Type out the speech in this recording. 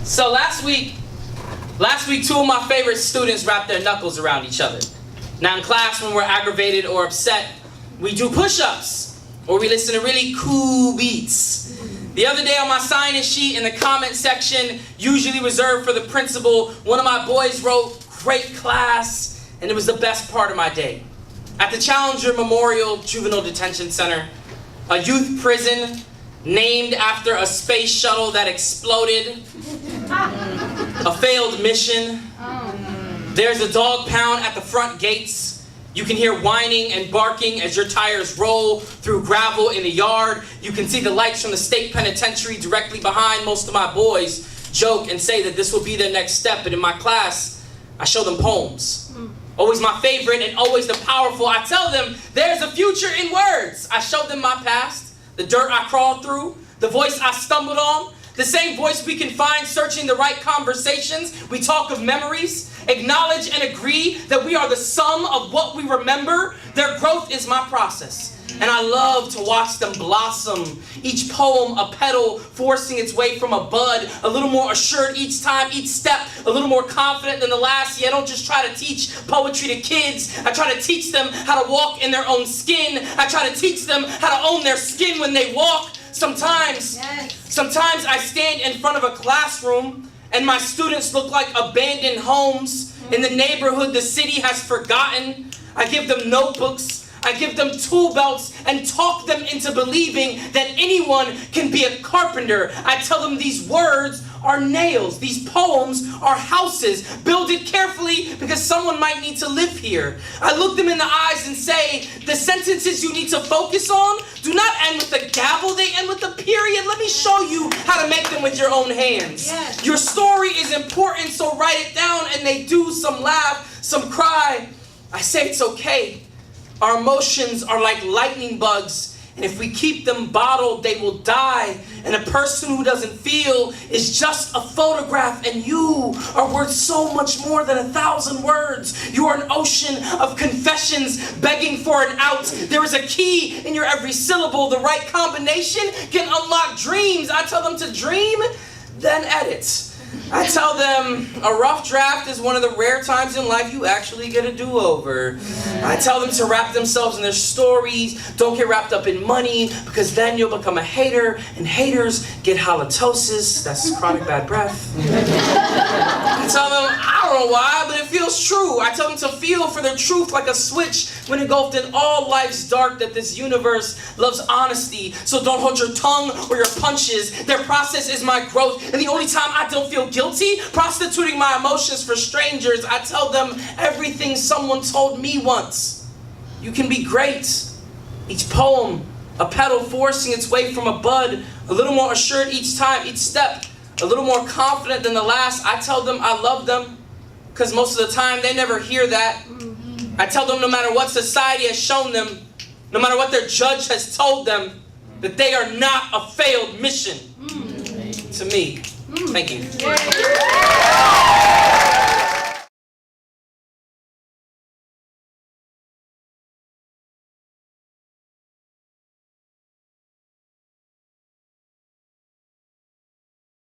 So last week, two of my favorite students wrapped their knuckles around each other. Now in class, when we're aggravated or upset, we do push-ups, or we listen to really cool beats. The other day on my sign-in sheet in the comment section, usually reserved for the principal, one of my boys wrote, "Great class," and it was the best part of my day. At the Challenger Memorial Juvenile Detention Center, a youth prison named after a space shuttle that exploded, a failed mission. There's a dog pound at the front gates. You can hear whining and barking as your tires roll through gravel in the yard. You can see the lights from the state penitentiary directly behind. Most of my boys joke and say that this will be their next step, but in my class, I show them poems. Always my favorite and always the powerful. I tell them there's a future in words. I show them my past, the dirt I crawled through, the voice I stumbled on, the same voice we can find searching the right conversations. We talk of memories, acknowledge and agree that we are the sum of what we remember. Their growth is my process, and I love to watch them blossom. Each poem a petal forcing its way from a bud, a little more assured each time, each step a little more confident than the last. See, I don't just try to teach poetry to kids. I try to teach them how to walk in their own skin. I try to teach them how to own their skin when they walk. Sometimes I stand in front of a classroom and my students look like abandoned homes in the neighborhood the city has forgotten. I give them notebooks, I give them tool belts, and talk them into believing that anyone can be a carpenter. I tell them these words are nails, these poems are houses. Build it carefully because someone might need to live here. I look them in the eyes and say, the sentences you need to focus on do not end with a gavel, they end with a period. Let me show you how to make them with your own hands. Yes. Your story is important, so write it down, and they do. Some laugh, some cry. I say it's okay. Our emotions are like lightning bugs, and if we keep them bottled, they will die. And a person who doesn't feel is just a photograph, and you are worth so much more than 1,000 words. You are an ocean of confessions begging for an out. There is a key in your every syllable. The right combination can unlock dreams. I tell them to dream, then edit. I tell them a rough draft is one of the rare times in life you actually get a do-over. I tell them to wrap themselves in their stories. Don't get wrapped up in money, because then you'll become a hater, and haters get halitosis. That's chronic bad breath. I tell them, I don't know why, but it feels true. I tell them to feel for their truth like a switch when engulfed in all life's dark, that this universe loves honesty. So don't hold your tongue or your punches. Their process is my growth, and the only time I don't feel guilty prostituting my emotions for strangers, I tell them everything someone told me once. You can be great. Each poem, a petal forcing its way from a bud, a little more assured each time, each step, a little more confident than the last. I tell them I love them, because most of the time they never hear that. I tell them no matter what society has shown them, no matter what their judge has told them, that they are not a failed mission to me. Thank you.